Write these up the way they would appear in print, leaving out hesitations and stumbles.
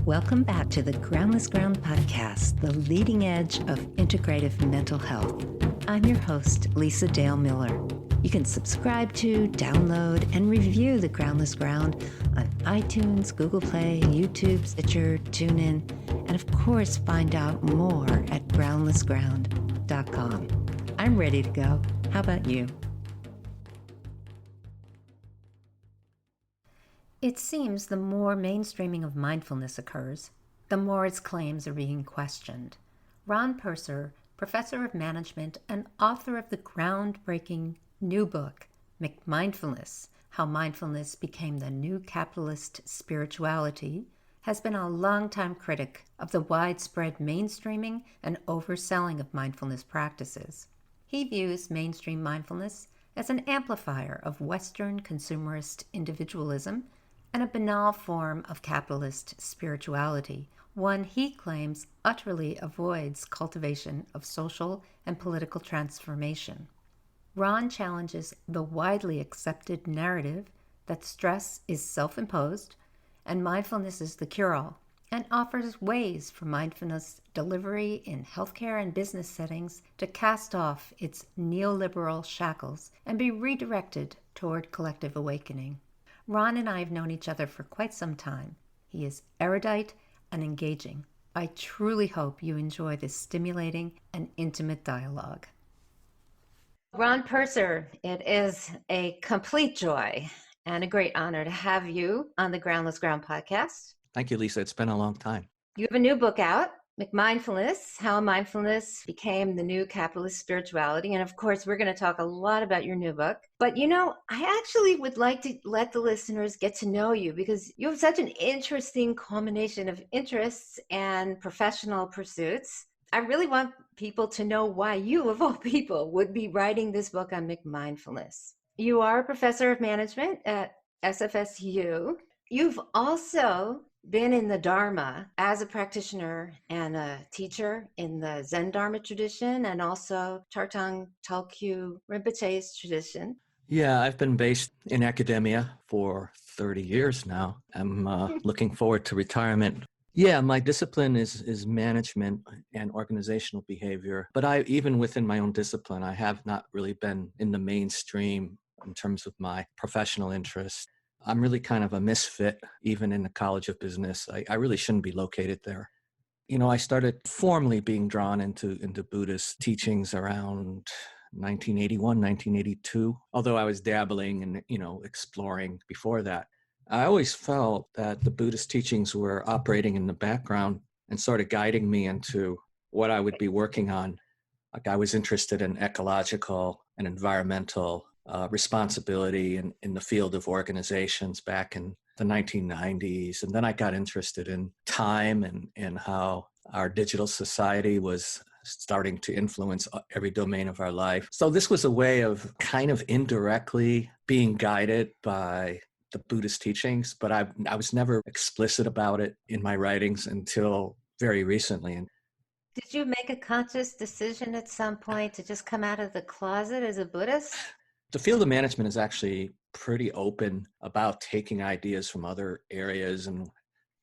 Welcome back to the Groundless Ground podcast, the leading edge of integrative mental health. I'm your host, Lisa Dale Miller. You can subscribe to, download, and review the Groundless Ground on iTunes, Google Play, YouTube, Stitcher, TuneIn, and of course, find out more at groundlessground.com. I'm ready to go. How about you? It seems the more mainstreaming of mindfulness occurs, the more its claims are being questioned. Ron Purser, professor of management and author of the groundbreaking new book, McMindfulness, How Mindfulness Became the New Capitalist Spirituality, has been a longtime critic of the widespread mainstreaming and overselling of mindfulness practices. He views mainstream mindfulness as an amplifier of Western consumerist individualism and a banal form of capitalist spirituality, one he claims utterly avoids cultivation of social and political transformation. Ron challenges the widely accepted narrative that stress is self-imposed and mindfulness is the cure-all, and offers ways for mindfulness delivery in healthcare and business settings to cast off its neoliberal shackles and be redirected toward collective awakening. Ron and I have known each other for quite some time. He is erudite and engaging. I truly hope you enjoy this stimulating and intimate dialogue. Ron Purser, it is a complete joy and a great honor to have you on the Groundless Ground podcast. Thank you, Lisa. It's been a long time. You have a new book out, McMindfulness, How Mindfulness Became the New Capitalist Spirituality. And of course, we're going to talk a lot about your new book. But you know, I actually would like to let the listeners get to know you because you have such an interesting combination of interests and professional pursuits. I really want people to know why you, of all people, would be writing this book on McMindfulness. You are a professor of management at SFSU. You've also been in the Dharma as a practitioner and a teacher in the Zen Dharma tradition and also Chartang Talkyu Rinpoche's tradition. Yeah, I've been based in academia for 30 years now. I'm looking forward to retirement. Yeah, my discipline is management and organizational behavior. But even within my own discipline, I have not really been in the mainstream in terms of my professional interests. I'm really kind of a misfit, even in the College of Business. I really shouldn't be located there. You know, I started formally being drawn into Buddhist teachings around 1981, 1982, although I was dabbling and, exploring before that. I always felt that the Buddhist teachings were operating in the background and sort of guiding me into what I would be working on. Like I was interested in ecological and environmental responsibility in the field of organizations back in the 1990s. And then I got interested in time and how our digital society was starting to influence every domain of our life. So this was a way of kind of indirectly being guided by the Buddhist teachings, but I was never explicit about it in my writings until very recently. And did you make a conscious decision at some point to just come out of the closet as a Buddhist? The field of management is actually pretty open about taking ideas from other areas and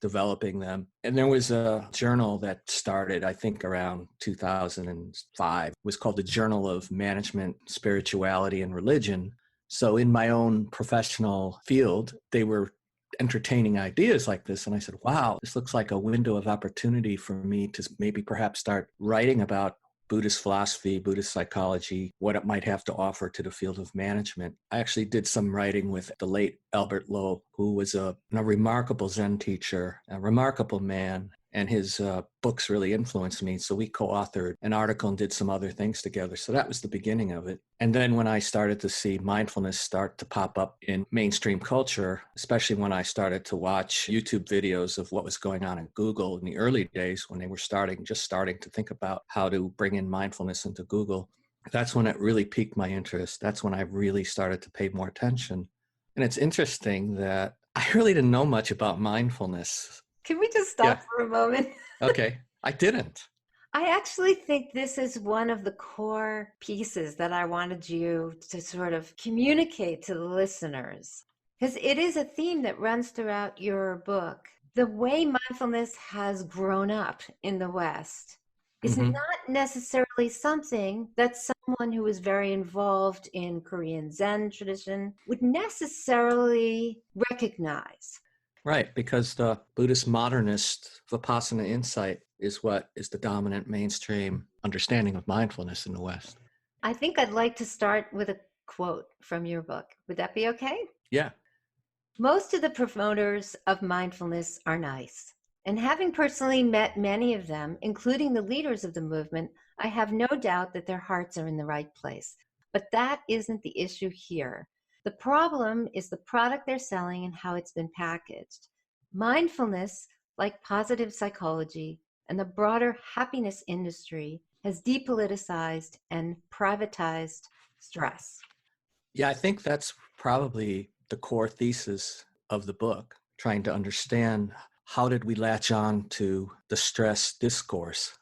developing them. And there was a journal that started, I think, around 2005. It was called the Journal of Management, Spirituality, and Religion. So in my own professional field, they were entertaining ideas like this. And I said, wow, this looks like a window of opportunity for me to maybe perhaps start writing about Buddhist philosophy, Buddhist psychology, what it might have to offer to the field of management. I actually did some writing with the late Albert Lowe, who was a remarkable Zen teacher, a remarkable man, and his books really influenced me. So we co-authored an article and did some other things together. So that was the beginning of it. And then when I started to see mindfulness start to pop up in mainstream culture, especially when I started to watch YouTube videos of what was going on in Google in the early days when they were just starting to think about how to bring in mindfulness into Google, that's when it really piqued my interest. That's when I really started to pay more attention. And it's interesting that I really didn't know much about mindfulness. Can we just stop for a moment? Okay. I didn't. I actually think this is one of the core pieces that I wanted you to sort of communicate to the listeners, because it is a theme that runs throughout your book. The way mindfulness has grown up in the West is Hmm. not necessarily something that someone who is very involved in Korean Zen tradition would necessarily recognize. Right, because the Buddhist modernist Vipassana insight is what is the dominant mainstream understanding of mindfulness in the West. I think I'd like to start with a quote from your book. Would that be okay? Yeah. Most of the promoters of mindfulness are nice. And having personally met many of them, including the leaders of the movement, I have no doubt that their hearts are in the right place. But that isn't the issue here. The problem is the product they're selling and how it's been packaged. Mindfulness, like positive psychology and the broader happiness industry, has depoliticized and privatized stress. Yeah, I think that's probably the core thesis of the book, trying to understand how did we latch on to the stress discourse,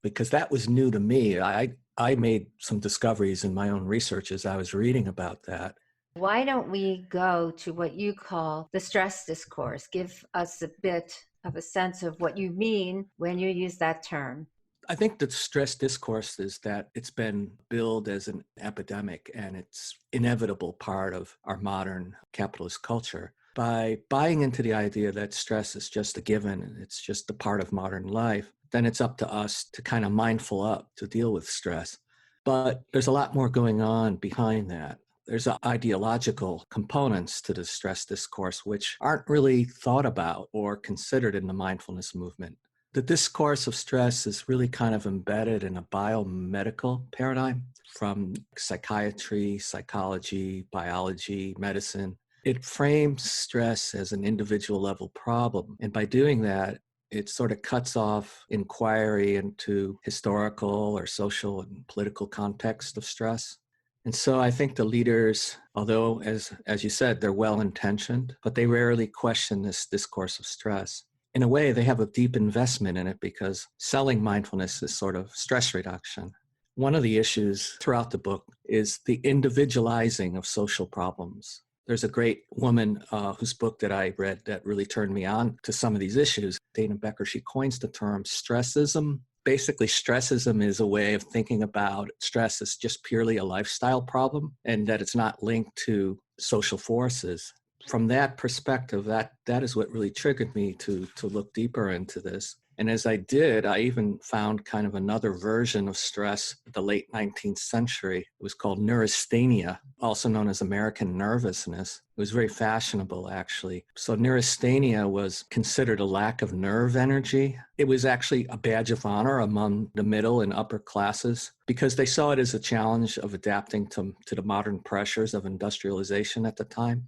because that was new to me. I made some discoveries in my own research as I was reading about that. Why don't we go to what you call the stress discourse? Give us a bit of a sense of what you mean when you use that term. I think the stress discourse is that it's been billed as an epidemic and it's inevitable part of our modern capitalist culture. By buying into the idea that stress is just a given and it's just a part of modern life, then it's up to us to kind of mindful up to deal with stress. But there's a lot more going on behind that. There's ideological components to the stress discourse which aren't really thought about or considered in the mindfulness movement. The discourse of stress is really kind of embedded in a biomedical paradigm from psychiatry, psychology, biology, medicine. It frames stress as an individual level problem. And by doing that, it sort of cuts off inquiry into historical or social and political context of stress. And so I think the leaders, although as you said, they're well intentioned, but they rarely question this discourse of stress. In a way, they have a deep investment in it because selling mindfulness is sort of stress reduction. One of the issues throughout the book is the individualizing of social problems. There's a great woman whose book that I read that really turned me on to some of these issues. Dana Becker, she coins the term stressism. Basically, stressism is a way of thinking about stress as just purely a lifestyle problem and that it's not linked to social forces. From that perspective, that is what really triggered me to look deeper into this. And as I did, I even found kind of another version of stress in the late 19th century. It was called neurasthenia, also known as American nervousness. It was very fashionable, actually. So neurasthenia was considered a lack of nerve energy. It was actually a badge of honor among the middle and upper classes because they saw it as a challenge of adapting to the modern pressures of industrialization at the time.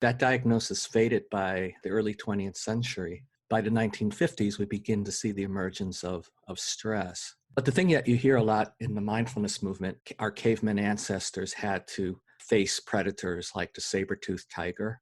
That diagnosis faded by the early 20th century. By the 1950s, we begin to see the emergence of stress. But the thing that you hear a lot in the mindfulness movement, our caveman ancestors had to face predators like the saber-toothed tiger.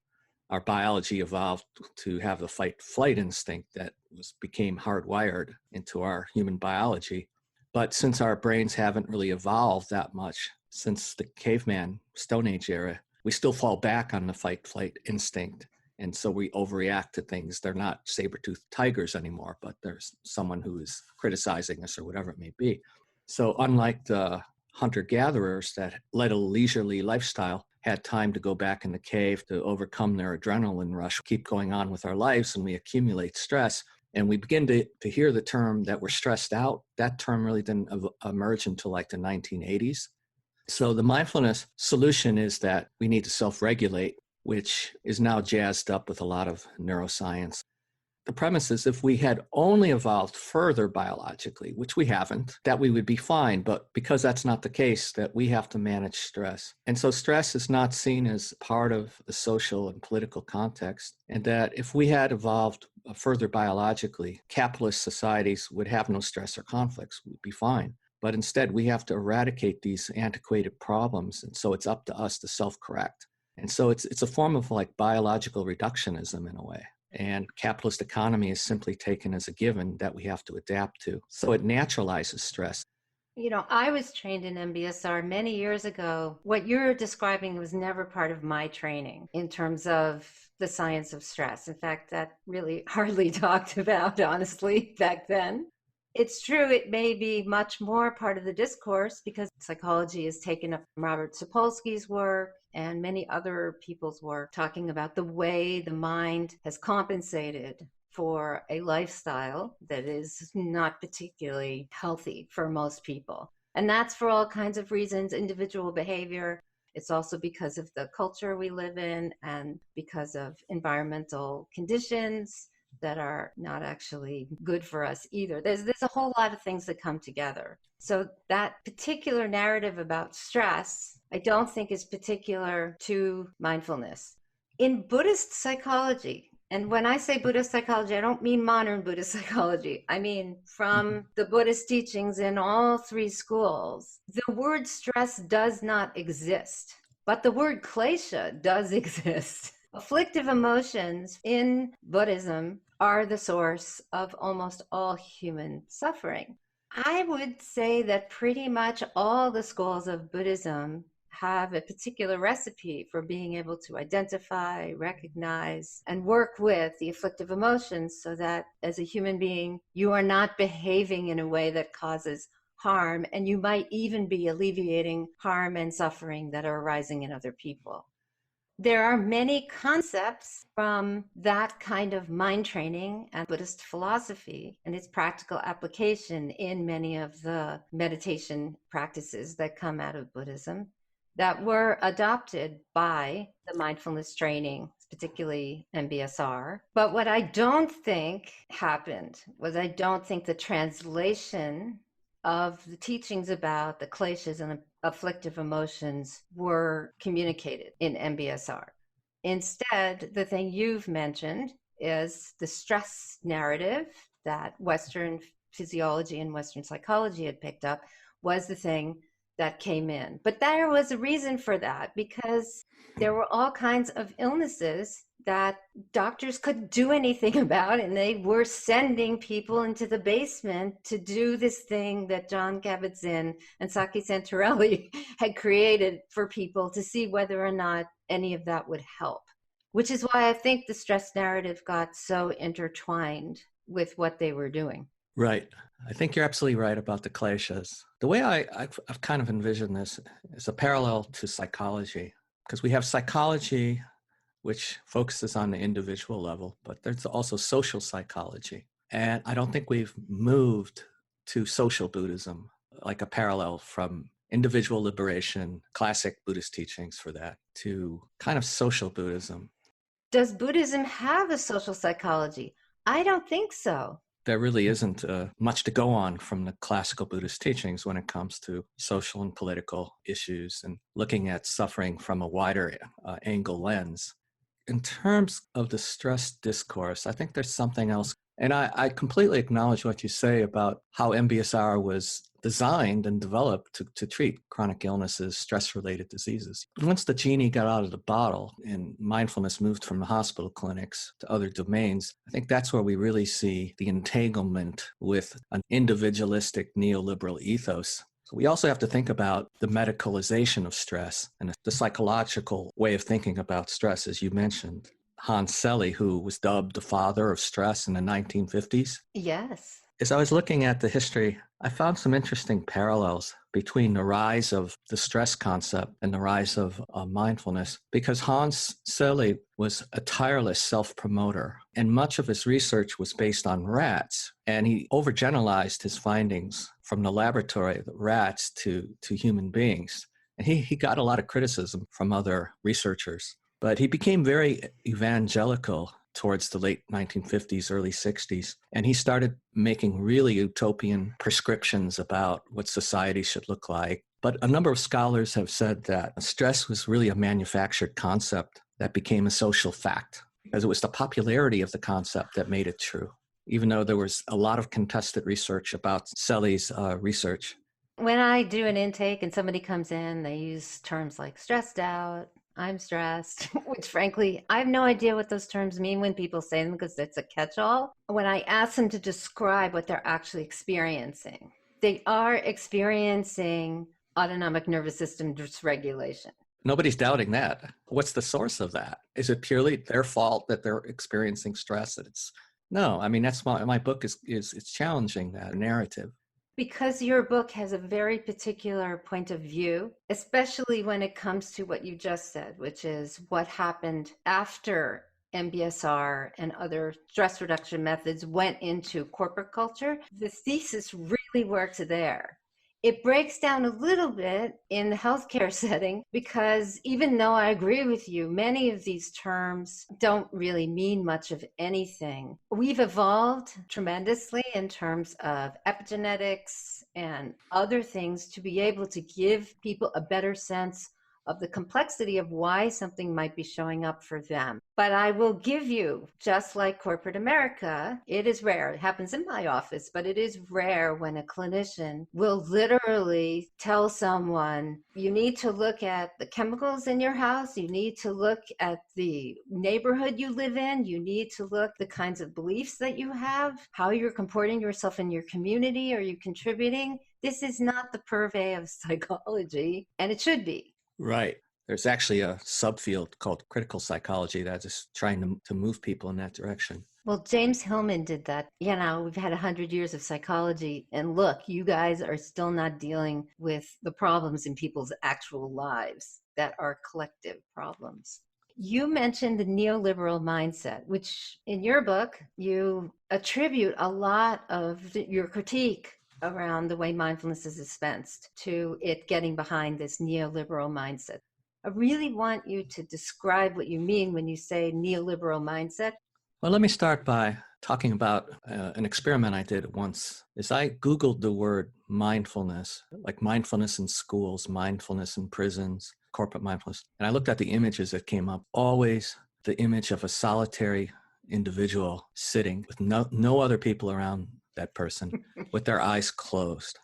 Our biology evolved to have the fight-flight instinct that became hardwired into our human biology. But since our brains haven't really evolved that much since the caveman Stone Age era, we still fall back on the fight-flight instinct. And so we overreact to things. They're not saber-toothed tigers anymore, but there's someone who is criticizing us or whatever it may be. So unlike the hunter-gatherers that led a leisurely lifestyle, had time to go back in the cave to overcome their adrenaline rush, keep going on with our lives, and we accumulate stress. And we begin to hear the term that we're stressed out. That term really didn't emerge until like the 1980s. So the mindfulness solution is that we need to self-regulate, which is now jazzed up with a lot of neuroscience. The premise is if we had only evolved further biologically, which we haven't, that we would be fine. But because that's not the case, that we have to manage stress. And so stress is not seen as part of the social and political context. And that if we had evolved further biologically, capitalist societies would have no stress or conflicts. We'd be fine. But instead, we have to eradicate these antiquated problems. And so it's up to us to self-correct. And so it's a form of like biological reductionism in a way. And capitalist economy is simply taken as a given that we have to adapt to. So it naturalizes stress. You know, I was trained in MBSR many years ago. What you're describing was never part of my training in terms of the science of stress. In fact, that really hardly talked about, honestly, back then. It's true, it may be much more part of the discourse because psychology is taken up from Robert Sapolsky's work and many other people's work talking about the way the mind has compensated for a lifestyle that is not particularly healthy for most people. And that's for all kinds of reasons, individual behavior. It's also because of the culture we live in and because of environmental conditions that are not actually good for us either. There's a whole lot of things that come together. So that particular narrative about stress, I don't think is particular to mindfulness. In Buddhist psychology, and when I say Buddhist psychology, I don't mean modern Buddhist psychology. I mean from the Buddhist teachings in all three schools, the word stress does not exist, but the word klesha does exist. Afflictive emotions in Buddhism are the source of almost all human suffering. I would say that pretty much all the schools of Buddhism have a particular recipe for being able to identify, recognize, and work with the afflictive emotions so that as a human being, you are not behaving in a way that causes harm, and you might even be alleviating harm and suffering that are arising in other people. There are many concepts from that kind of mind training and Buddhist philosophy and its practical application in many of the meditation practices that come out of Buddhism that were adopted by the mindfulness training, particularly MBSR. But what I don't think happened was I don't think the translation of the teachings about the kleshas and the afflictive emotions were communicated in MBSR. Instead, the thing you've mentioned is the stress narrative that Western physiology and Western psychology had picked up was the thing that came in. But there was a reason for that because there were all kinds of illnesses that doctors couldn't do anything about, and they were sending people into the basement to do this thing that John Kabat-Zinn and Saki Santorelli had created for people to see whether or not any of that would help, which is why I think the stress narrative got so intertwined with what they were doing. Right. I think you're absolutely right about the kleshas. The way I've kind of envisioned this is a parallel to psychology, because we have psychology, which focuses on the individual level, but there's also social psychology. And I don't think we've moved to social Buddhism, like a parallel from individual liberation, classic Buddhist teachings for that, to kind of social Buddhism. Does Buddhism have a social psychology? I don't think so. There really isn't much to go on from the classical Buddhist teachings when it comes to social and political issues and looking at suffering from a wider angle lens. In terms of the stress discourse, I think there's something else. And I completely acknowledge what you say about how MBSR was designed and developed to treat chronic illnesses, stress-related diseases. But once the genie got out of the bottle and mindfulness moved from the hospital clinics to other domains, I think that's where we really see the entanglement with an individualistic neoliberal ethos. So we also have to think about the medicalization of stress and the psychological way of thinking about stress, as you mentioned. Hans Selye, who was dubbed the father of stress in the 1950s. Yes. As I was looking at the history, I found some interesting parallels between the rise of the stress concept and the rise of mindfulness, because Hans Selye was a tireless self-promoter, and much of his research was based on rats, and he overgeneralized his findings from the laboratory, the rats, to human beings. And he got a lot of criticism from other researchers, but he became very evangelical towards the late 1950s, early 60s. And he started making really utopian prescriptions about what society should look like. But a number of scholars have said that stress was really a manufactured concept that became a social fact, because it was the popularity of the concept that made it true, even though there was a lot of contested research about Selye's research. When I do an intake and somebody comes in, they use terms like stressed out, I'm stressed, which frankly, I have no idea what those terms mean when people say them because it's a catch-all. When I ask them to describe what they're actually experiencing, they are experiencing autonomic nervous system dysregulation. Nobody's doubting that. What's the source of that? Is it purely their fault that they're experiencing stress? That it's no. I mean, that's why my book is it's challenging that narrative. Because your book has a very particular point of view, especially when it comes to what you just said, which is what happened after MBSR and other stress reduction methods went into corporate culture. The thesis really works there. It breaks down a little bit in the healthcare setting because even though I agree with you, many of these terms don't really mean much of anything. We've evolved tremendously in terms of epigenetics and other things to be able to give people a better sense of the complexity of why something might be showing up for them. But I will give you, just like corporate America, it is rare. It happens in my office, but it is rare when a clinician will literally tell someone, you need to look at the chemicals in your house. You need to look at the neighborhood you live in. You need to look at the kinds of beliefs that you have, how you're comporting yourself in your community. Are you contributing? This is not the purvey of psychology, and it should be. Right. There's actually a subfield called critical psychology that is trying to move people in that direction. Well, James Hillman did that. We've had 100 years of psychology, and look, you guys are still not dealing with the problems in people's actual lives that are collective problems. You mentioned the neoliberal mindset, which in your book, you attribute a lot of your critique around the way mindfulness is dispensed to it getting behind this neoliberal mindset. I really want you to describe what you mean when you say neoliberal mindset. Well, let me start by talking about an experiment I did once. Is I Googled the word mindfulness, like mindfulness in schools, mindfulness in prisons, corporate mindfulness, and I looked at the images that came up. Always the image of a solitary individual sitting with no other people around that person with their eyes closed.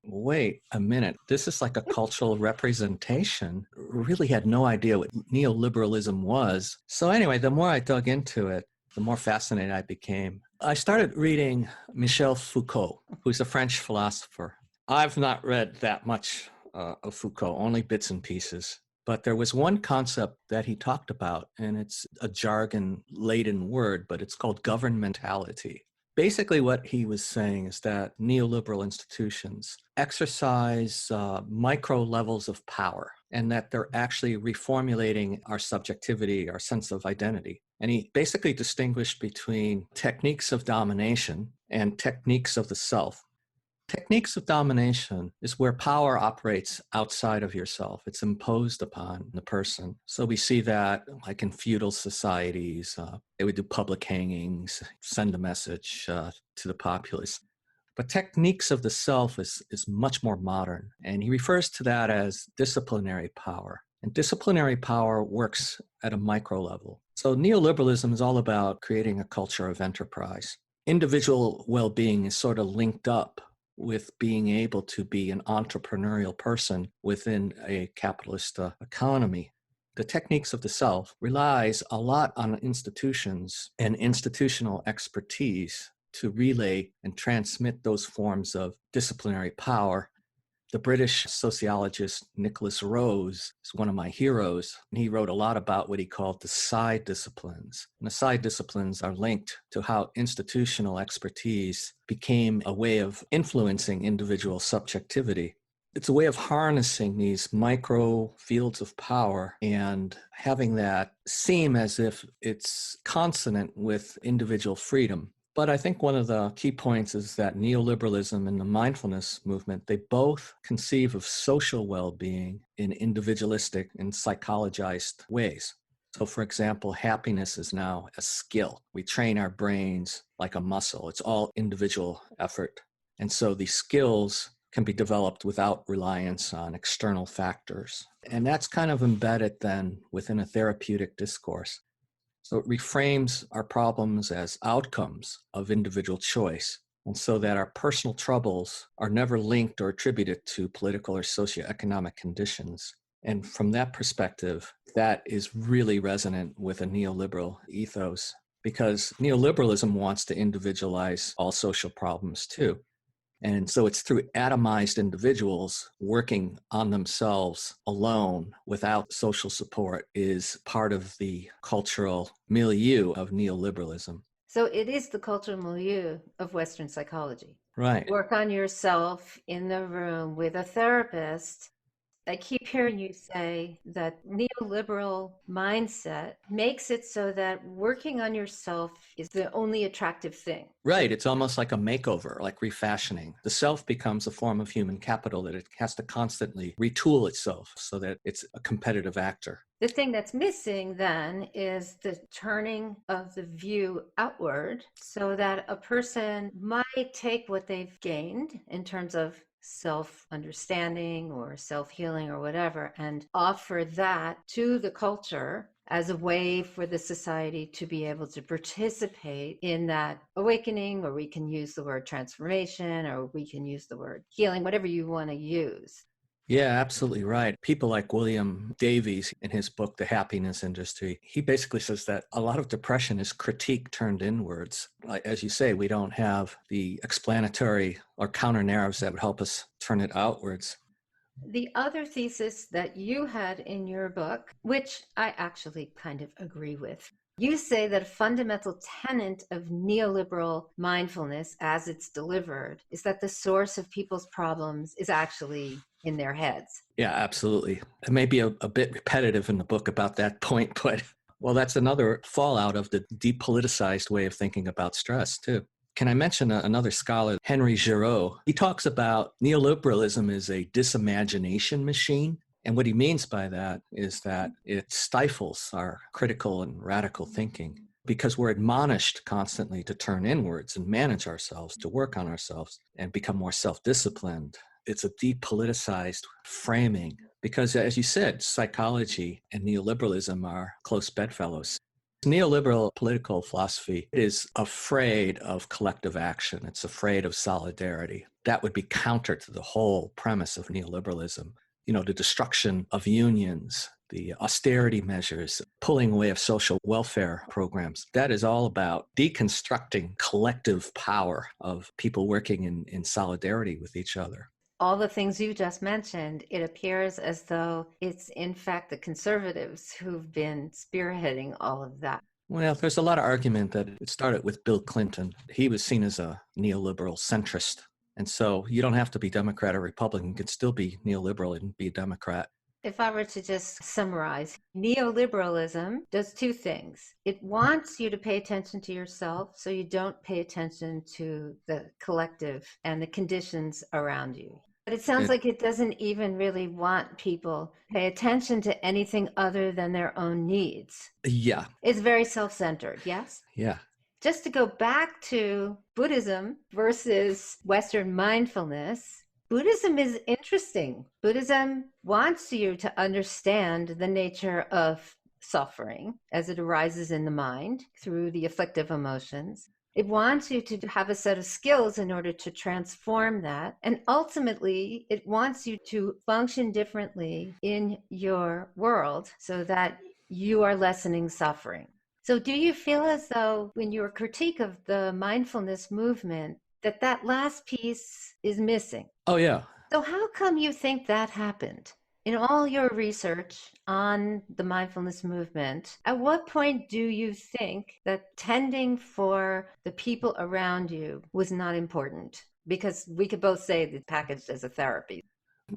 Wait a minute. This is like a cultural representation. Really had no idea what neoliberalism was. So anyway, the more I dug into it, the more fascinated I became. I started reading Michel Foucault, who's a French philosopher. I've not read that much of Foucault, only bits and pieces. But there was one concept that he talked about, and it's a jargon-laden word, but it's called governmentality. Basically, what he was saying is that neoliberal institutions exercise micro levels of power, and that they're actually reformulating our subjectivity, our sense of identity. And he basically distinguished between techniques of domination and techniques of the self. Techniques of domination is where power operates outside of yourself. It's imposed upon the person. So we see that like in feudal societies, they would do public hangings, send a message to the populace. But techniques of the self is much more modern. And he refers to that as disciplinary power. And disciplinary power works at a micro level. So neoliberalism is all about creating a culture of enterprise. Individual well-being is sort of linked up with being able to be an entrepreneurial person within a capitalist economy. The techniques of the self relies a lot on institutions and institutional expertise to relay and transmit those forms of disciplinary power. The British sociologist Nicholas Rose is one of my heroes. He wrote a lot about what he called the side disciplines. And the side disciplines are linked to how institutional expertise became a way of influencing individual subjectivity. It's a way of harnessing these micro fields of power and having that seem as if it's consonant with individual freedom. But I think one of the key points is that neoliberalism and the mindfulness movement, they both conceive of social well-being in individualistic and psychologized ways. So for example, happiness is now a skill. We train our brains like a muscle. It's all individual effort. And so these skills can be developed without reliance on external factors. And that's kind of embedded then within a therapeutic discourse. So it reframes our problems as outcomes of individual choice, and so that our personal troubles are never linked or attributed to political or socioeconomic conditions. And from that perspective, that is really resonant with a neoliberal ethos, because neoliberalism wants to individualize all social problems too. And so it's through atomized individuals working on themselves alone without social support is part of the cultural milieu of neoliberalism. So it is the cultural milieu of Western psychology. Right. Work on yourself in the room with a therapist. I keep hearing you say that neoliberal mindset makes it so that working on yourself is the only attractive thing. Right. It's almost like a makeover, like refashioning. The self becomes a form of human capital that it has to constantly retool itself so that it's a competitive actor. The thing that's missing then is the turning of the view outward so that a person might take what they've gained in terms of self understanding or self healing or whatever and offer that to the culture as a way for the society to be able to participate in that awakening, or we can use the word transformation, or we can use the word healing, whatever you want to use. Yeah, absolutely right. People like William Davies in his book, The Happiness Industry, he basically says that a lot of depression is critique turned inwards. Like, as you say, we don't have the explanatory or counter narratives that would help us turn it outwards. The other thesis that you had in your book, which I actually kind of agree with, you say that a fundamental tenet of neoliberal mindfulness as it's delivered is that the source of people's problems is actually in their heads. Yeah, absolutely. It may be a bit repetitive in the book about that point, but well, that's another fallout of the depoliticized way of thinking about stress, too. Can I mention another scholar, Henry Giraud? He talks about neoliberalism is a disimagination machine. And what he means by that is that it stifles our critical and radical thinking because we're admonished constantly to turn inwards and manage ourselves, to work on ourselves and become more self-disciplined. It's a depoliticized framing because, as you said, psychology and neoliberalism are close bedfellows. Neoliberal political philosophy is afraid of collective action. It's afraid of solidarity. That would be counter to the whole premise of neoliberalism. You know, the destruction of unions, the austerity measures, pulling away of social welfare programs. That is all about deconstructing collective power of people working in solidarity with each other. All the things you just mentioned, it appears as though it's in fact the conservatives who've been spearheading all of that. Well, there's a lot of argument that it started with Bill Clinton. He was seen as a neoliberal centrist. And so you don't have to be Democrat or Republican. You can still be neoliberal and be a Democrat. If I were to just summarize, neoliberalism does two things. It wants you to pay attention to yourself so you don't pay attention to the collective and the conditions around you. But it sounds like it doesn't even really want people to pay attention to anything other than their own needs. Yeah. It's very self-centered, yes? Yeah. Just to go back to Buddhism versus Western mindfulness, Buddhism is interesting. Buddhism wants you to understand the nature of suffering as it arises in the mind through the afflictive emotions. It wants you to have a set of skills in order to transform that. And ultimately, it wants you to function differently in your world so that you are lessening suffering. So do you feel as though when your critique of the mindfulness movement, that last piece is missing? Oh, yeah. So how come you think that happened? In all your research on the mindfulness movement, at what point do you think that tending for the people around you was not important? Because we could both say it's packaged as a therapy.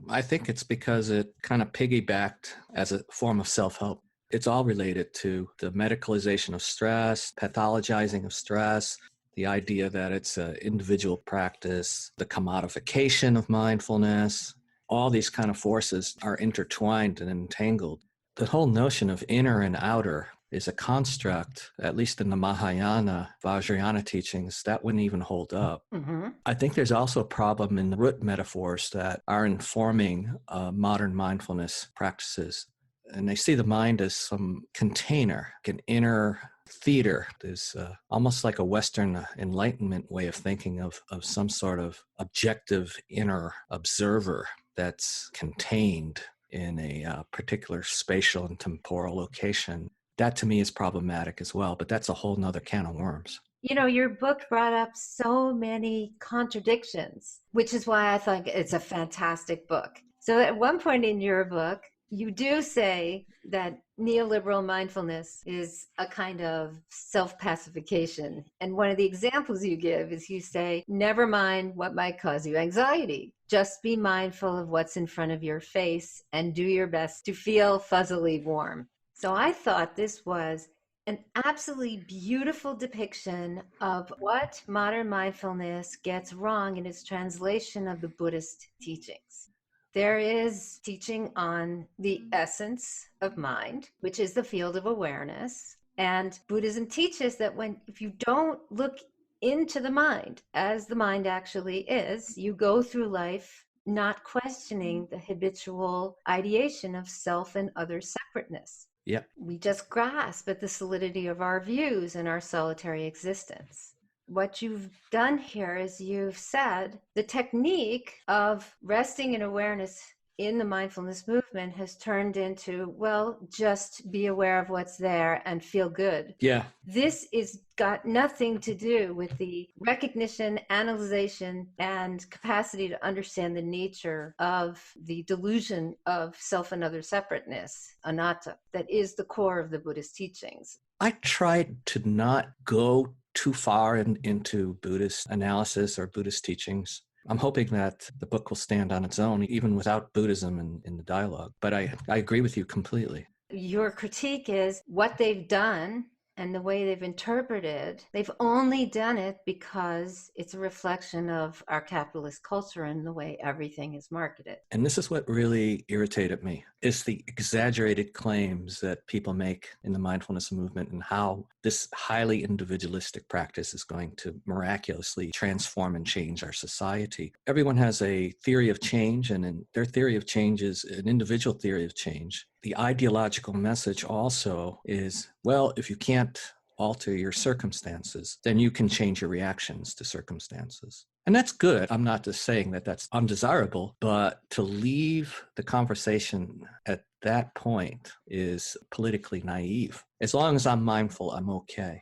I think it's because it kind of piggybacked as a form of self-help. It's all related to the medicalization of stress, pathologizing of stress, the idea that it's an individual practice, the commodification of mindfulness. All these kind of forces are intertwined and entangled. The whole notion of inner and outer is a construct, at least in the Mahayana, Vajrayana teachings, that wouldn't even hold up. Mm-hmm. I think there's also a problem in the root metaphors that are informing modern mindfulness practices. And they see the mind as some container, an inner theater. There's almost like a Western Enlightenment way of thinking of some sort of objective inner observer that's contained in a particular spatial and temporal location. That to me is problematic as well, but that's a whole nother can of worms. Your book brought up so many contradictions, which is why I think it's a fantastic book. So, at one point in your book, you do say that neoliberal mindfulness is a kind of self pacification. And one of the examples you give is you say, never mind what might cause you anxiety. Just be mindful of what's in front of your face and do your best to feel fuzzily warm. So, I thought this was an absolutely beautiful depiction of what modern mindfulness gets wrong in its translation of the Buddhist teachings. There is teaching on the essence of mind, which is the field of awareness. And Buddhism teaches that if you don't look into the mind as the mind actually is, you go through life not questioning the habitual ideation of self and other separateness. Yeah. We just grasp at the solidity of our views and our solitary existence. What you've done here is you've said the technique of resting in awareness in the mindfulness movement has turned into, well, just be aware of what's there and feel good. Yeah. This is got nothing to do with the recognition, analyzation, and capacity to understand the nature of the delusion of self and other separateness, anatta, that is the core of the Buddhist teachings. I tried to not go too far into Buddhist analysis or Buddhist teachings. I'm hoping that the book will stand on its own, even without Buddhism in the dialogue. But I agree with you completely. Your critique is what they've done and the way they've interpreted. They've only done it because it's a reflection of our capitalist culture and the way everything is marketed. And this is what really irritated me, is the exaggerated claims that people make in the mindfulness movement and how this highly individualistic practice is going to miraculously transform and change our society. Everyone has a theory of change, and their theory of change is an individual theory of change. The ideological message also is, well, if you can't alter your circumstances, then you can change your reactions to circumstances. And that's good. I'm not just saying that that's undesirable, but to leave the conversation at that point is politically naive. As long as I'm mindful, I'm okay.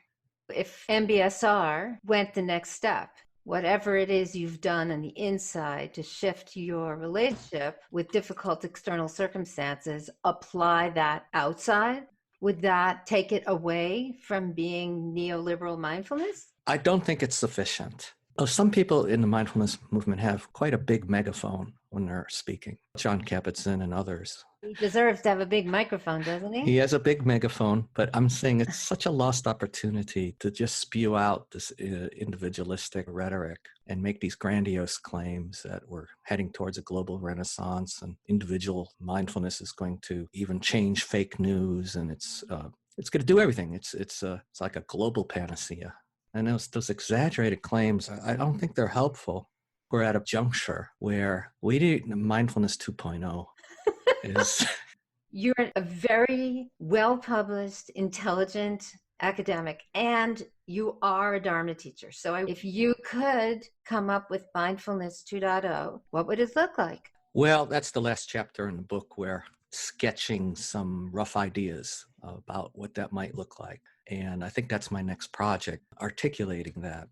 If MBSR went the next step, whatever it is you've done on the inside to shift your relationship with difficult external circumstances, apply that outside, would that take it away from being neoliberal mindfulness? I don't think it's sufficient. Some people in the mindfulness movement have quite a big megaphone when they're speaking. John Kabat-Zinn and others. He deserves to have a big microphone, doesn't he? He has a big megaphone, but I'm saying it's such a lost opportunity to just spew out this individualistic rhetoric and make these grandiose claims that we're heading towards a global renaissance and individual mindfulness is going to even change fake news, and it's going to do everything. It's like a global panacea. And those exaggerated claims, I don't think they're helpful. We're at a juncture where we need mindfulness 2.0 is. You're a very well-published, intelligent academic, and you are a Dharma teacher. So if you could come up with mindfulness 2.0, what would it look like? Well, that's the last chapter in the book where sketching some rough ideas about what that might look like. And I think that's my next project, articulating that.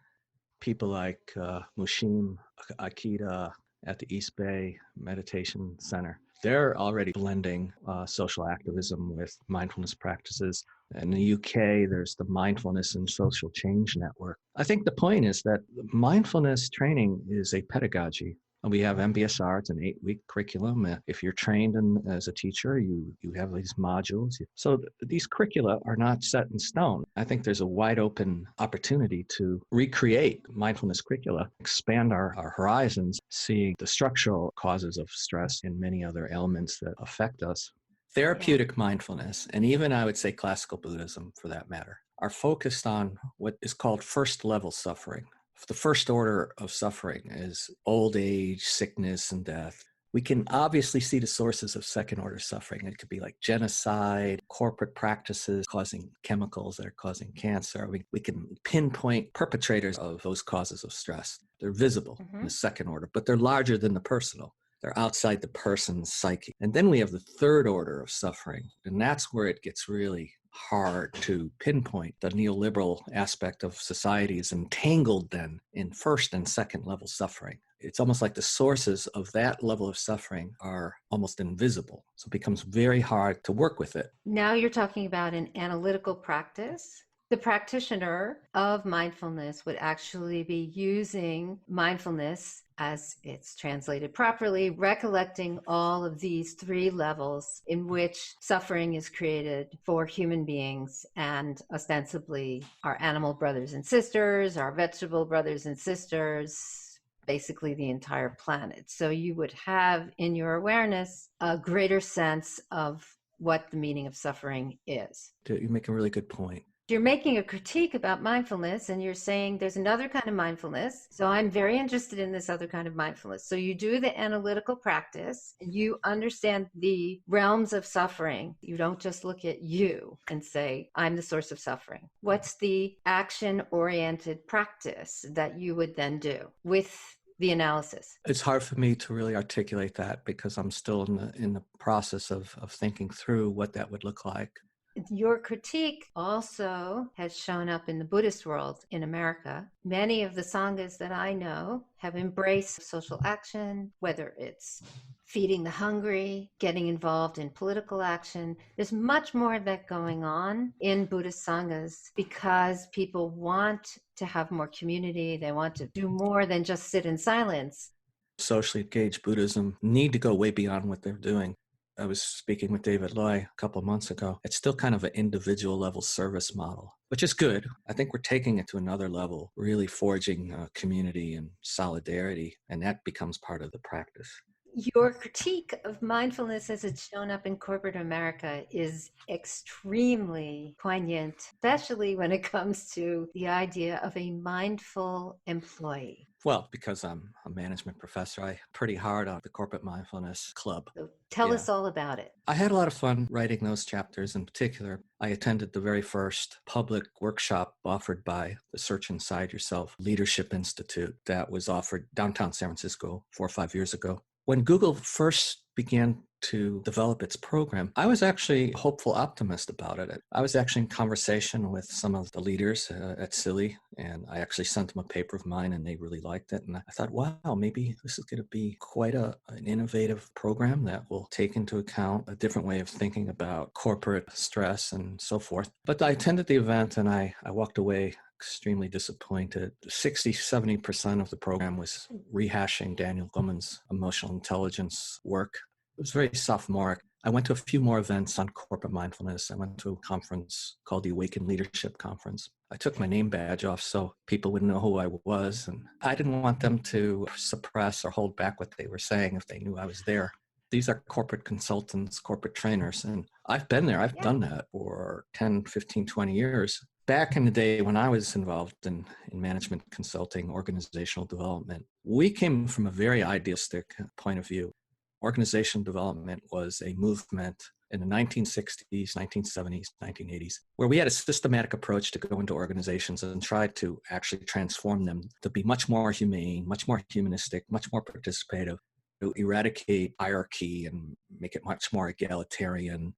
People like Mushim Akita at the East Bay Meditation Center, they're already blending social activism with mindfulness practices. In the UK, there's the Mindfulness and Social Change Network. I think the point is that mindfulness training is a pedagogy. We have MBSR, it's an 8-week curriculum. If you're trained as a teacher, you have these modules. So these curricula are not set in stone. I think there's a wide open opportunity to recreate mindfulness curricula, expand our horizons, seeing the structural causes of stress and many other elements that affect us. Therapeutic mindfulness, and even I would say classical Buddhism for that matter, are focused on what is called first level suffering. The first order of suffering is old age, sickness, and death. We can obviously see the sources of second order suffering. It could be like genocide, corporate practices causing chemicals that are causing cancer. We can pinpoint perpetrators of those causes of stress. They're visible in the second order, but they're larger than the personal. They're outside the person's psyche. And then we have the third order of suffering, and that's where it gets really hard to pinpoint. The neoliberal aspect of society is entangled then in first and second level suffering. It's almost like the sources of that level of suffering are almost invisible. So it becomes very hard to work with it. Now you're talking about an analytical practice. The practitioner of mindfulness would actually be using mindfulness as it's translated properly, recollecting all of these three levels in which suffering is created for human beings and ostensibly our animal brothers and sisters, our vegetable brothers and sisters, basically the entire planet. So you would have in your awareness a greater sense of what the meaning of suffering is. You make a really good point. You're making a critique about mindfulness and you're saying there's another kind of mindfulness. So I'm very interested in this other kind of mindfulness. So you do the analytical practice and you understand the realms of suffering. You don't just look at you and say, I'm the source of suffering. What's the action-oriented practice that you would then do with the analysis? It's hard for me to really articulate that because I'm still in the process of thinking through what that would look like. Your critique also has shown up in the Buddhist world in America. Many of the sanghas that I know have embraced social action, whether it's feeding the hungry, getting involved in political action. There's much more of that going on in Buddhist sanghas because people want to have more community. They want to do more than just sit in silence. Socially engaged Buddhism need to go way beyond what they're doing. I was speaking with David Loy a couple of months ago. It's still kind of an individual level service model, which is good. I think we're taking it to another level, really forging community and solidarity, and that becomes part of the practice. Your critique of mindfulness as it's shown up in corporate America is extremely poignant, especially when it comes to the idea of a mindful employee. Well, because I'm a management professor, I pretty hard on the corporate mindfulness club. So tell us all about it. I had a lot of fun writing those chapters. In particular, I attended the very first public workshop offered by the Search Inside Yourself Leadership Institute that was offered downtown San Francisco 4 or 5 years ago. When Google first began to develop its program, I was actually a hopeful optimist about it. I was actually in conversation with some of the leaders at Silly, and I actually sent them a paper of mine, and they really liked it. And I thought, wow, maybe this is going to be quite an innovative program that will take into account a different way of thinking about corporate stress and so forth. But I attended the event, and I walked away extremely disappointed. 60-70% of the program was rehashing Daniel Goleman's emotional intelligence work. It was very sophomoric. I went to a few more events on corporate mindfulness. I went to a conference called the Awaken Leadership Conference. I took my name badge off so people would know who I was, and I didn't want them to suppress or hold back what they were saying if they knew I was there. These are corporate consultants, corporate trainers, and I've been there. I've done that for 10, 15, 20 years. Back in the day when I was involved in management consulting, organizational development, we came from a very idealistic point of view. Organizational development was a movement in the 1960s, 1970s, 1980s, where we had a systematic approach to go into organizations and try to actually transform them to be much more humane, much more humanistic, much more participative, to eradicate hierarchy and make it much more egalitarian.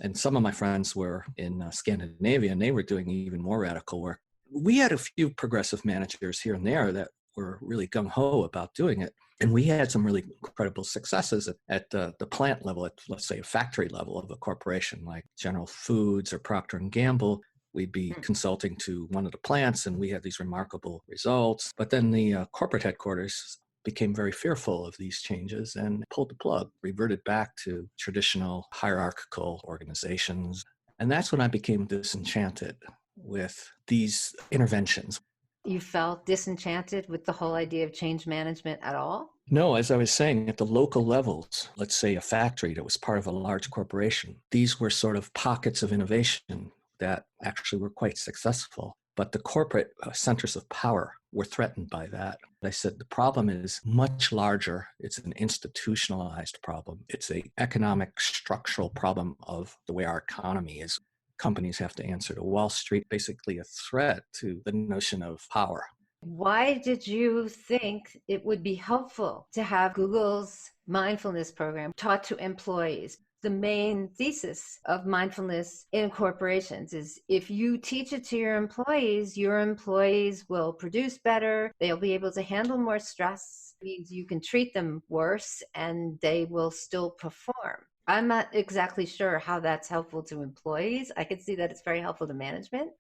And some of my friends were in Scandinavia, and they were doing even more radical work. We had a few progressive managers here and there that were really gung-ho about doing it. And we had some really incredible successes at the plant level, at, let's say, a factory level of a corporation like General Foods or Procter & Gamble. We'd be consulting to one of the plants, and we had these remarkable results. But then the corporate headquarters became very fearful of these changes and pulled the plug, reverted back to traditional hierarchical organizations. And that's when I became disenchanted with these interventions. You felt disenchanted with the whole idea of change management at all? No, as I was saying, at the local levels, let's say a factory that was part of a large corporation, these were sort of pockets of innovation that actually were quite successful. But the corporate centers of power were threatened by that. I said, the problem is much larger. It's an institutionalized problem. It's an economic structural problem of the way our economy is. Companies have to answer to Wall Street, basically a threat to the notion of power. Why did you think it would be helpful to have Google's mindfulness program taught to employees? the main thesis of mindfulness in corporations is if you teach it to your employees will produce better, they'll be able to handle more stress, means you can treat them worse and they will still perform. I'm not exactly sure how that's helpful to employees. I could see that it's very helpful to management.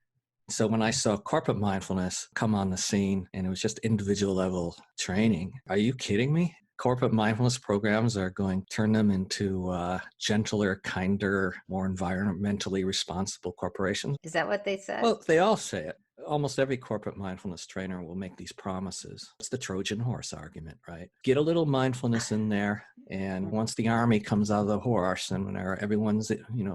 So when I saw corporate mindfulness come on the scene and it was just individual level training, are you kidding me? Corporate mindfulness programs are going to turn them into gentler, kinder, more environmentally responsible corporations. Is that what they said? Well, they all say it. Almost every corporate mindfulness trainer will make these promises. It's the Trojan horse argument, right? Get a little mindfulness in there, and once the army comes out of the horse and when everyone's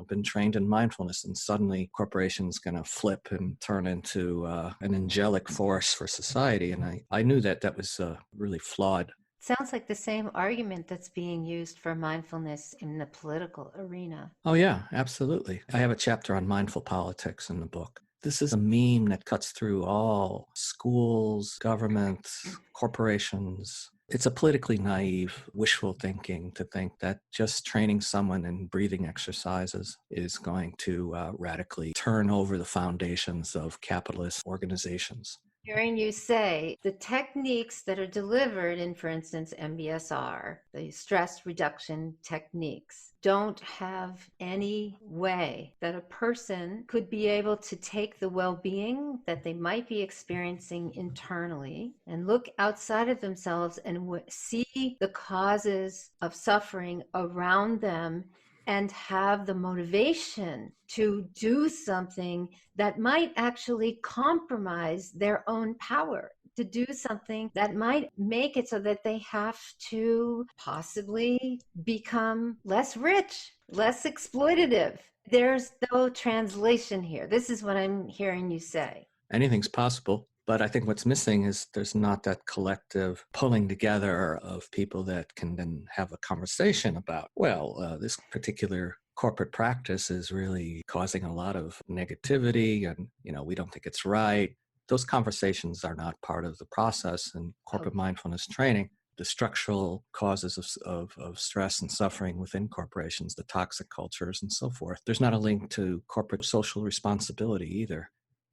been trained in mindfulness, and suddenly corporation's going to flip and turn into an angelic force for society. And I knew that was really flawed. Sounds like the same argument that's being used for mindfulness in the political arena. Oh, yeah, absolutely. I have a chapter on mindful politics in the book. This is a meme that cuts through all schools, governments, corporations. It's a politically naive, wishful thinking to think that just training someone in breathing exercises is going to radically turn over the foundations of capitalist organizations. Hearing you say the techniques that are delivered in, for instance, MBSR, the stress reduction techniques, don't have any way that a person could be able to take the well-being that they might be experiencing internally and look outside of themselves and see the causes of suffering around them and have the motivation to do something that might actually compromise their own power, to do something that might make it so that they have to possibly become less rich, less exploitative. There's no translation here. This is what I'm hearing you say. Anything's possible. But I think what's missing is there's not that collective pulling together of people that can then have a conversation about, this particular corporate practice is really causing a lot of negativity and, we don't think it's right. Those conversations are not part of the process in corporate mindfulness training. The structural causes of stress and suffering within corporations, the toxic cultures and so forth. There's not a link to corporate social responsibility either.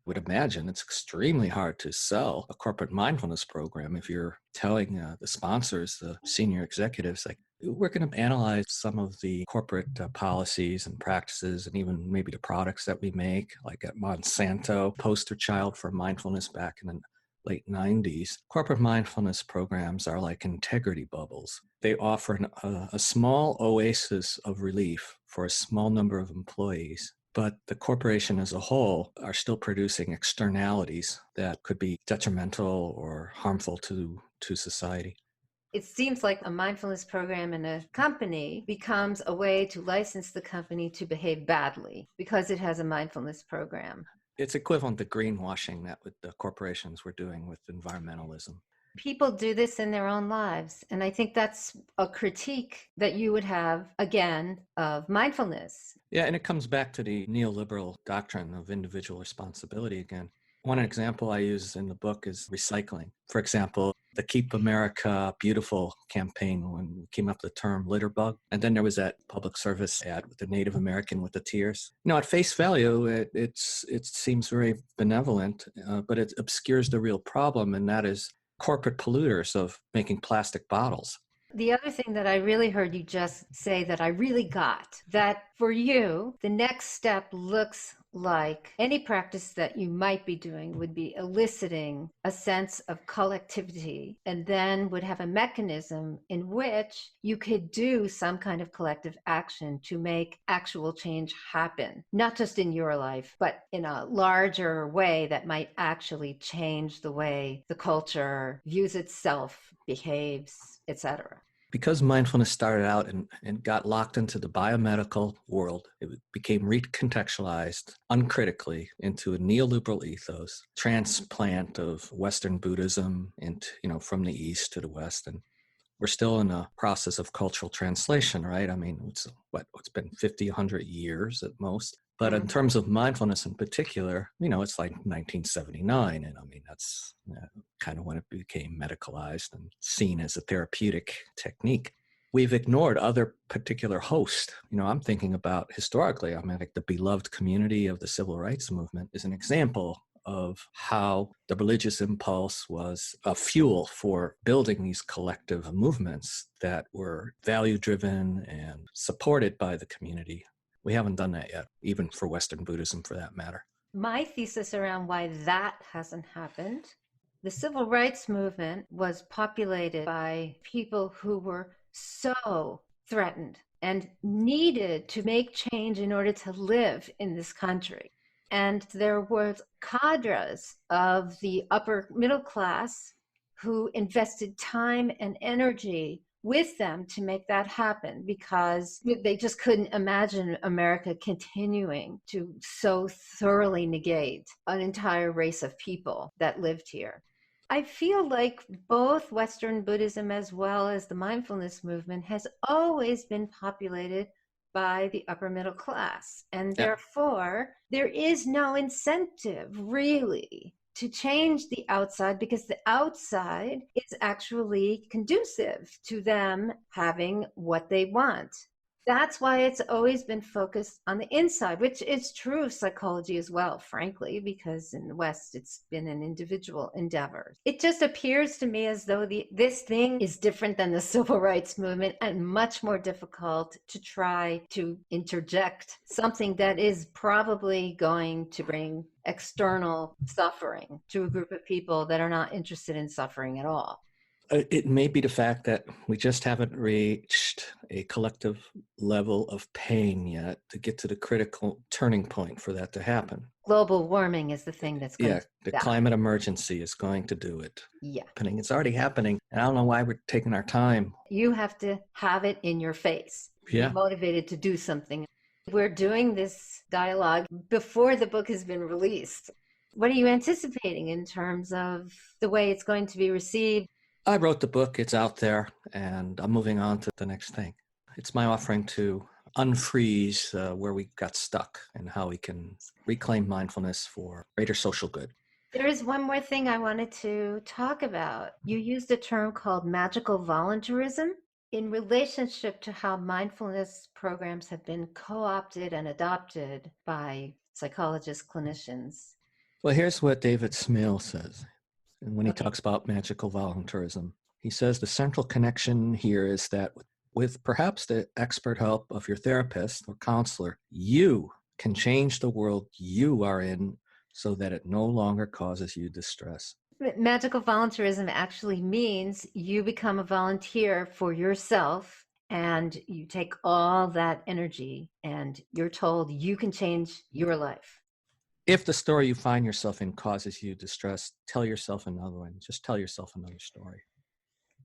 Would imagine it's extremely hard to sell a corporate mindfulness program if you're telling the sponsors, the senior executives, like, we're going to analyze some of the corporate policies and practices and even maybe the products that we make, like at Monsanto, poster child for mindfulness back in the late 90s. Corporate mindfulness programs are like integrity bubbles. They offer a small oasis of relief for a small number of employees. But the corporation as a whole are still producing externalities that could be detrimental or harmful to society. It seems like a mindfulness program in a company becomes a way to license the company to behave badly because it has a mindfulness program. It's equivalent to greenwashing that the corporations were doing with environmentalism. People do this in their own lives. And I think that's a critique that you would have, again, of mindfulness. Yeah, and it comes back to the neoliberal doctrine of individual responsibility again. One example I use in the book is recycling. For example, the Keep America Beautiful campaign, when we came up with the term litter bug. And then there was that public service ad with the Native American with the tears. At face value, it seems very benevolent, but it obscures the real problem, and that is corporate polluters of making plastic bottles. The other thing that I really heard you just say that I really got, that for you, the next step looks like any practice that you might be doing would be eliciting a sense of collectivity and then would have a mechanism in which you could do some kind of collective action to make actual change happen, not just in your life, but in a larger way that might actually change the way the culture views itself, behaves, etc. Because mindfulness started out and got locked into the biomedical world, it became recontextualized uncritically into a neoliberal ethos, transplant of Western Buddhism into, from the East to the West. And we're still in a process of cultural translation, right? I mean, it's been 50, 100 years at most. But in terms of mindfulness in particular, it's like 1979. And I mean, that's kind of when it became medicalized and seen as a therapeutic technique. we've ignored other particular hosts. I'm thinking about historically, like the beloved community of the civil rights movement is an example of how the religious impulse was a fuel for building these collective movements that were value-driven and supported by the community. We haven't done that yet, even for Western Buddhism for that matter. My thesis around why that hasn't happened, the civil rights movement was populated by people who were so threatened and needed to make change in order to live in this country. And there were cadres of the upper middle class who invested time and energy with them to make that happen, because they just couldn't imagine America continuing to so thoroughly negate an entire race of people that lived here. I feel like both Western Buddhism as well as the mindfulness movement has always been populated by the upper middle class. And therefore, there is no incentive really to change the outside, because the outside is actually conducive to them having what they want. That's why it's always been focused on the inside, which is true of psychology as well, frankly, because in the West, it's been an individual endeavor. It just appears to me as though this thing is different than the civil rights movement and much more difficult to try to interject something that is probably going to bring external suffering to a group of people that are not interested in suffering at all. It may be the fact that we just haven't reached a collective level of pain yet to get to the critical turning point for that to happen. Global warming is the thing that's going to the climate emergency is going to do it. Yeah. It's already happening. And I don't know why we're taking our time. You have to have it in your face. Yeah. Be motivated to do something. We're doing this dialogue before the book has been released. What are you anticipating in terms of the way it's going to be received? I wrote the book, it's out there, and I'm moving on to the next thing. It's my offering to unfreeze where we got stuck and how we can reclaim mindfulness for greater social good. There is one more thing I wanted to talk about. You used a term called magical voluntarism in relationship to how mindfulness programs have been co-opted and adopted by psychologists, clinicians. Well, here's what David Smale says. And when he talks about magical voluntarism, he says the central connection here is that with perhaps the expert help of your therapist or counselor, you can change the world you are in so that it no longer causes you distress. Magical voluntarism actually means you become a volunteer for yourself, and you take all that energy and you're told you can change your life. If the story you find yourself in causes you distress, tell yourself another one. Just tell yourself another story.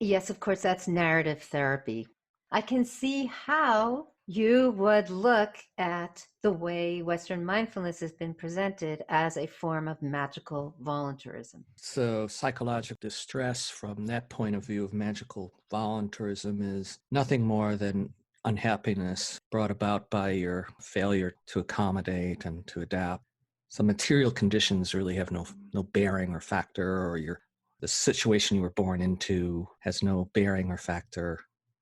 Yes, of course, that's narrative therapy. I can see how you would look at the way Western mindfulness has been presented as a form of magical voluntarism. So psychological distress from that point of view of magical voluntarism is nothing more than unhappiness brought about by your failure to accommodate and to adapt. So material conditions really have no bearing or factor, or the situation you were born into has no bearing or factor.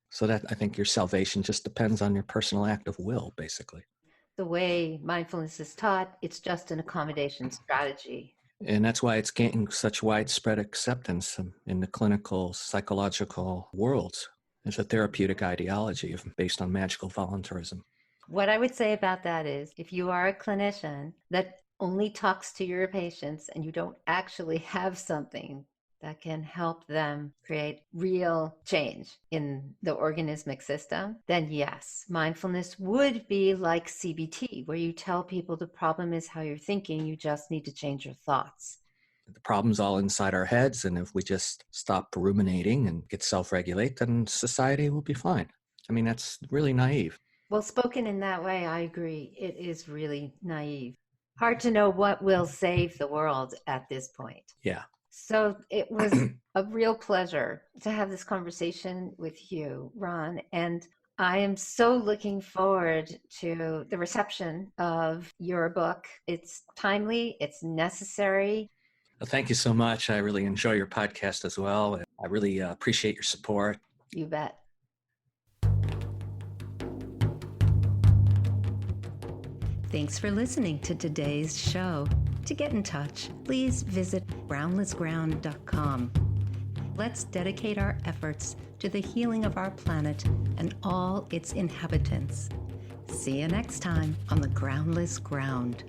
So that, I think, your salvation just depends on your personal act of will, basically. The way mindfulness is taught, it's just an accommodation strategy. And that's why it's gaining such widespread acceptance in the clinical psychological worlds. It's a therapeutic ideology based on magical voluntarism. What I would say about that is, if you are a clinician that only talks to your patients and you don't actually have something that can help them create real change in the organismic system, then yes, mindfulness would be like CBT, where you tell people the problem is how you're thinking, you just need to change your thoughts. The problem's all inside our heads, and if we just stop ruminating and get self-regulate, then society will be fine. That's really naive. Well, spoken in that way, I agree. It is really naive. Hard to know what will save the world at this point. Yeah. So it was a real pleasure to have this conversation with you, Ron. And I am so looking forward to the reception of your book. It's timely, it's necessary. Well, thank you so much. I really enjoy your podcast as well. I really appreciate your support. You bet. Thanks for listening to today's show. To get in touch, please visit groundlessground.com. Let's dedicate our efforts to the healing of our planet and all its inhabitants. See you next time on the Groundless Ground.